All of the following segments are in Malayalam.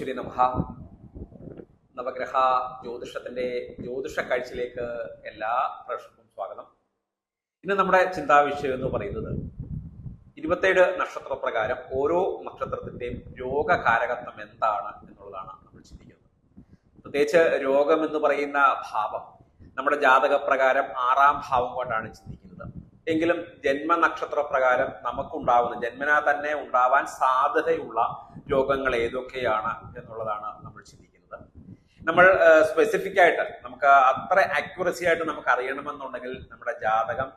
ശ്രീ നമഃ. നവഗ്രഹ ജ്യോതിഷത്തിന്റെ ജ്യോതിഷ കാഴ്ചയിലേക്ക് എല്ലാ പ്രേക്ഷകർക്കും സ്വാഗതം. ഇന്ന് നമ്മുടെ ചിന്താവിഷയം എന്ന് പറയുന്നത് 27 നക്ഷത്രപ്രകാരം ഓരോ നക്ഷത്രത്തിന്റെയും രോഗകാരകത്വം എന്താണ് എന്നുള്ളതാണ് നമ്മൾ ചിന്തിക്കുന്നത്. പ്രത്യേകിച്ച് രോഗം എന്ന് പറയുന്ന ഭാവം നമ്മുടെ ജാതകപ്രകാരം 6ാം ഭാവം കൊണ്ടാണ് ചിന്തിക്കുന്നത്. എങ്കിലും ജന്മനക്ഷത്ര പ്രകാരം നമുക്കുണ്ടാവുന്ന ജന്മനാ തന്നെ ഉണ്ടാവാൻ സാധ്യതയുള്ള രോഗങ്ങൾ ഏതൊക്കെയാണ് എന്നുള്ളതാണ് നമ്മൾ ചിന്തിക്കുന്നത്. നമ്മൾ സ്പെസിഫിക് ആയിട്ട് നമുക്ക് അത്ര ആക്യുറസി ആയിട്ട് നമുക്ക് അറിയണമെന്നുണ്ടെങ്കിൽ നമ്മുടെ ജാതകം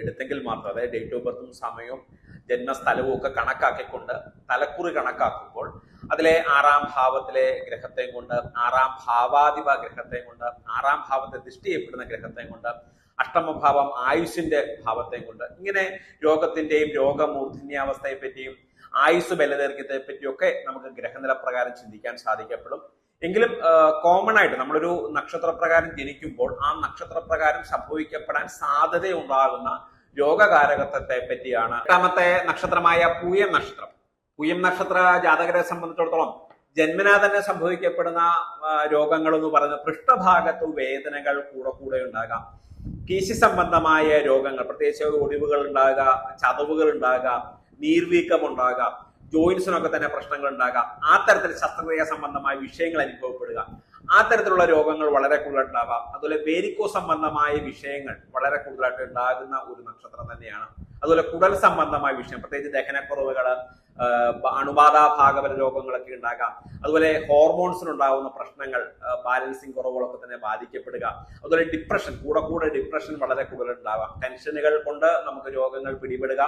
എടുത്തെങ്കിൽ മാത്രം, അതായത് ഡേറ്റ് ഓഫ് ബർത്തും സമയവും ജന്മസ്ഥലവും ഒക്കെ കണക്കാക്കിക്കൊണ്ട് തലക്കുറി കണക്കാക്കുമ്പോൾ അതിലെ 6ാം ഭാവത്തിലെ ഗ്രഹത്തെയും കൊണ്ട്, 6ാം ഭാവാധിപ ഗ്രഹത്തെയും കൊണ്ട്, 6ാം ഭാവത്തെ ദൃഷ്ടി ചെയ്യപ്പെടുന്ന ഗ്രഹത്തെയും കൊണ്ട്, അഷ്ടമഭാവം ആയുഷിന്റെ ഭാവത്തെയും കൊണ്ട്, ഇങ്ങനെ രോഗത്തിന്റെയും രോഗമൂർധന്യാവസ്ഥയെ പറ്റിയും ആയുസ് ബലദൈർഘ്യത്തെ പറ്റിയൊക്കെ നമുക്ക് ഗ്രഹനില പ്രകാരം ചിന്തിക്കാൻ സാധിക്കപ്പെടും. എങ്കിലും കോമൺ ആയിട്ട് നമ്മളൊരു നക്ഷത്രപ്രകാരം ജനിക്കുമ്പോൾ ആ നക്ഷത്രപ്രകാരം സംഭവിക്കപ്പെടാൻ സാധ്യതയുണ്ടാകുന്ന രോഗകാരകത്വത്തെ പറ്റിയാണ്. 8ാമത്തെ നക്ഷത്രമായ പൂയം നക്ഷത്രം. പൂയം നക്ഷത്ര ജാതകരെ സംബന്ധിച്ചിടത്തോളം ജന്മനാ തന്നെ സംഭവിക്കപ്പെടുന്ന രോഗങ്ങൾ എന്ന് പറയുന്നത് പൃഷ്ഠഭാഗത്തു വേദനകൾ കൂടെ ഉണ്ടാകാം, കീശി സംബന്ധമായ രോഗങ്ങൾ, പ്രത്യേകിച്ച് ഒടിവുകൾ ഉണ്ടാകുക, ചതവുകൾ ഉണ്ടാകുക, നീർവീക്കം ഉണ്ടാകാം, ജോയിൻസിനൊക്കെ തന്നെ പ്രശ്നങ്ങൾ ഉണ്ടാകാം, ആ തരത്തിൽ ശസ്ത്രക്രിയ സംബന്ധമായ വിഷയങ്ങൾ അനുഭവപ്പെടുക, ആ തരത്തിലുള്ള രോഗങ്ങൾ വളരെ കൂടുതലായിട്ടുണ്ടാവാം. അതുപോലെ വേരിക്കോ സംബന്ധമായ വിഷയങ്ങൾ വളരെ കൂടുതലായിട്ട് ഉണ്ടാകുന്ന ഒരു നക്ഷത്രം തന്നെയാണ്. അതുപോലെ കുടൽ സംബന്ധമായ വിഷയം, പ്രത്യേകിച്ച് ദഹനക്കുറവുകള്, അണുബാധ ഭാഗപര രോഗങ്ങളൊക്കെ ഉണ്ടാകാം. അതുപോലെ ഹോർമോൺസിനുണ്ടാകുന്ന പ്രശ്നങ്ങൾ, ബാലൻസിങ് കുറവുകളൊക്കെ തന്നെ ബാധിക്കപ്പെടുക. അതുപോലെ ഡിപ്രഷൻ, കൂടെ ഡിപ്രഷൻ വളരെ കൂടുതലുണ്ടാവാം. ടെൻഷനുകൾ കൊണ്ട് നമുക്ക് രോഗങ്ങൾ പിടിപെടുക,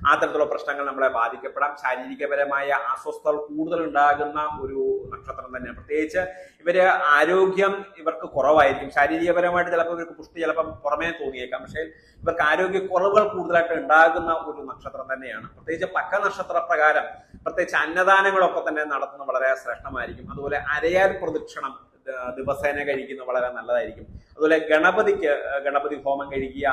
ആ തരത്തിലുള്ള പ്രശ്നങ്ങൾ നമ്മളെ ബാധിക്കപ്പെടാം. ശാരീരികപരമായ അസ്വസ്ഥതകൾ കൂടുതൽ ഉണ്ടാകുന്ന ഒരു നക്ഷത്രം തന്നെയാണ്. പ്രത്യേകിച്ച് ഇവര് ആരോഗ്യം ഇവർക്ക് കുറവായിരിക്കും. ശാരീരികപരമായിട്ട് ചിലപ്പോൾ ഇവർക്ക് പുഷ്ടി ചിലപ്പോൾ പുറമേ തോന്നിയേക്കാം, പക്ഷേ ഇവർക്ക് ആരോഗ്യ കുറവുകൾ കൂടുതലായിട്ട് ഉണ്ടാകുന്ന ഒരു നക്ഷത്രം തന്നെയാണ്. പ്രത്യേകിച്ച് പക്ക നക്ഷത്ര പ്രകാരം പ്രത്യേകിച്ച് അന്നദാനങ്ങളൊക്കെ തന്നെ നടത്തുന്നത് വളരെ ശ്രേഷ്ഠമായിരിക്കും. അതുപോലെ അരയാൽ പ്രദക്ഷിണം ദിവസേന കഴിക്കുന്നത് വളരെ നല്ലതായിരിക്കും. അതുപോലെ ഗണപതി ഹോമം കഴിക്കുക,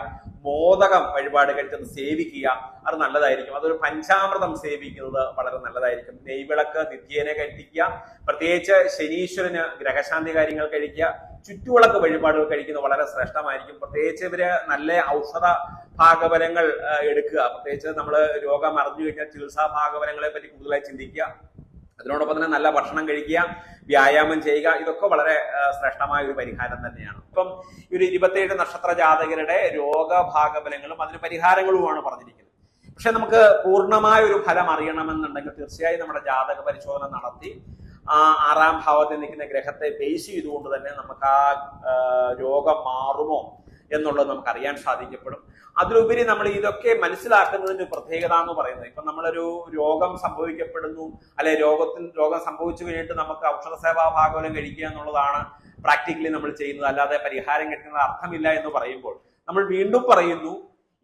മോദകം വഴിപാട് കഴിച്ചത് സേവിക്കുക, അത് നല്ലതായിരിക്കും. അതൊരു പഞ്ചാമൃതം സേവിക്കുന്നത് വളരെ നല്ലതായിരിക്കും. നെയ്വിളക്ക് നിത്യേന കഴിക്കുക, പ്രത്യേകിച്ച് ശനീശ്വരന് ഗ്രഹശാന്തി കാര്യങ്ങൾ കഴിക്കുക, ചുറ്റുവിളക്ക് വഴിപാടുകൾ കഴിക്കുന്നത് വളരെ ശ്രേഷ്ഠമായിരിക്കും. പ്രത്യേകിച്ച് ഇവര് നല്ല ഔഷധ ഭാഗവലങ്ങൾ എടുക്കുക. പ്രത്യേകിച്ച് നമ്മൾ രോഗം അറിഞ്ഞു കഴിഞ്ഞാൽ ചികിത്സാ ഭാഗവലങ്ങളെ പറ്റി കൂടുതലായി ചിന്തിക്കുക. അതിനോടൊപ്പം തന്നെ നല്ല ഭക്ഷണം കഴിക്കുക, വ്യായാമം ചെയ്യുക, ഇതൊക്കെ വളരെ ശ്രേഷ്ഠമായ ഒരു പരിഹാരം തന്നെയാണ്. ഇപ്പം ഈ ഒരു 27 നക്ഷത്ര ജാതകരുടെ രോഗഭാഗഫലങ്ങളും അതിന് പരിഹാരങ്ങളുമാണ് പറഞ്ഞിരിക്കുന്നത്. പക്ഷെ നമുക്ക് പൂർണ്ണമായ ഒരു ഫലം അറിയണമെന്നുണ്ടെങ്കിൽ തീർച്ചയായും നമ്മുടെ ജാതക പരിശോധന നടത്തി ആ 6ാം ഭാവത്തിൽ നിൽക്കുന്ന ഗ്രഹത്തെ ബേസ് ചെയ്തുകൊണ്ട് തന്നെ നമുക്ക് ആ രോഗം മാറുമോ എന്നുള്ളത് നമുക്ക് അറിയാൻ സാധിക്കപ്പെടും. അതിലുപരി നമ്മൾ ഇതൊക്കെ മനസ്സിലാക്കുന്നതിന്റെ പ്രത്യേകത എന്ന് പറയുന്നത്, ഇപ്പൊ നമ്മളൊരു രോഗം സംഭവിക്കപ്പെടുന്നു, അല്ലെ രോഗം സംഭവിച്ചു കഴിഞ്ഞിട്ട് നമുക്ക് ഔഷധ സേവാ ഭാഗവലം കഴിക്കുക എന്നുള്ളതാണ് പ്രാക്ടിക്കലി നമ്മൾ ചെയ്യുന്നത്. അല്ലാതെ പരിഹാരം കിട്ടുന്നത് അർത്ഥമില്ല എന്ന് പറയുമ്പോൾ നമ്മൾ വീണ്ടും പറയുന്നു,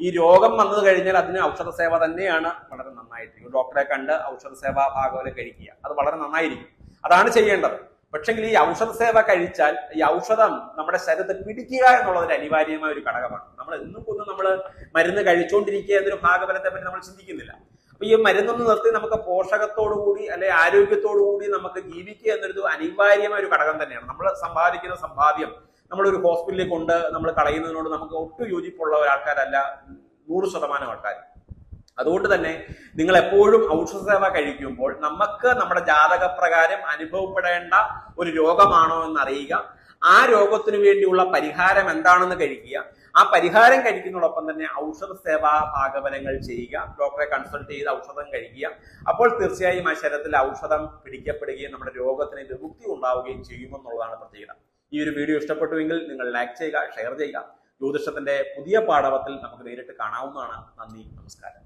ഈ രോഗം വന്നു കഴിഞ്ഞാൽ അതിന് ഔഷധ സേവ തന്നെയാണ് വളരെ നന്നായിരിക്കും. ഡോക്ടറെ കണ്ട് ഔഷധ സേവാ ഭാഗവലം കഴിക്കുക, അത് വളരെ നന്നായിരിക്കും, അതാണ് ചെയ്യേണ്ടത്. പക്ഷെങ്കിൽ ഈ ഔഷധ സേവ കഴിച്ചാൽ ഈ ഔഷധം നമ്മുടെ ശരീരത്തെ പിടിക്കുക എന്നുള്ളതിന് അനിവാര്യമായ ഒരു ഘടകമാണ്. നമ്മൾ എന്നും നമ്മൾ മരുന്ന് കഴിച്ചുകൊണ്ടിരിക്കുക എന്നൊരു ഭാഗഫലത്തെ പറ്റി നമ്മൾ ചിന്തിക്കുന്നില്ല. അപ്പൊ ഈ മരുന്നൊന്ന് നിർത്തി നമുക്ക് പോഷകത്തോടുകൂടി അല്ലെ ആരോഗ്യത്തോടുകൂടി നമുക്ക് ജീവിക്കുക എന്നൊരു അനിവാര്യമായ ഒരു ഘടകം തന്നെയാണ്. നമ്മൾ സമ്പാദിക്കുന്ന സമ്പാദ്യം നമ്മളൊരു ഹോസ്പിറ്റലിൽ കൊണ്ട് നമ്മൾ കളയുന്നതിനോട് നമുക്ക് ഒട്ടും യോജിപ്പുള്ള ഒരാൾക്കാരല്ല 100% ആൾക്കാർ. അതുകൊണ്ട് തന്നെ നിങ്ങൾ എപ്പോഴും ഔഷധ സേവ കഴിക്കുമ്പോൾ നമുക്ക് നമ്മുടെ ജാതകപ്രകാരം അനുഭവപ്പെടേണ്ട ഒരു രോഗമാണോ എന്ന് അറിയുക, ആ രോഗത്തിന് വേണ്ടിയുള്ള പരിഹാരം എന്താണെന്ന് കഴിക്കുക, ആ പരിഹാരം കഴിക്കുന്നതോടൊപ്പം തന്നെ ഔഷധ സേവാ ഭാഗവലങ്ങൾ ചെയ്യുക, ഡോക്ടറെ കൺസൾട്ട് ചെയ്ത് ഔഷധം കഴിക്കുക. അപ്പോൾ തീർച്ചയായും ആ ശരീരത്തിൽ ഔഷധം പിടിക്കപ്പെടുകയും നമ്മുടെ രോഗത്തിന് വിമുക്തി ഉണ്ടാവുകയും ചെയ്യുമെന്നുള്ളതാണ് പ്രത്യേകത. ഈ ഒരു വീഡിയോ ഇഷ്ടപ്പെട്ടുവെങ്കിൽ നിങ്ങൾ ലൈക്ക് ചെയ്യുക, ഷെയർ ചെയ്യുക. ജ്യോതിഷത്തിന്റെ പുതിയ പാഠവത്തിൽ നമുക്ക് നേരിട്ട് കാണാവുന്നതാണ്. നന്ദി, നമസ്കാരം.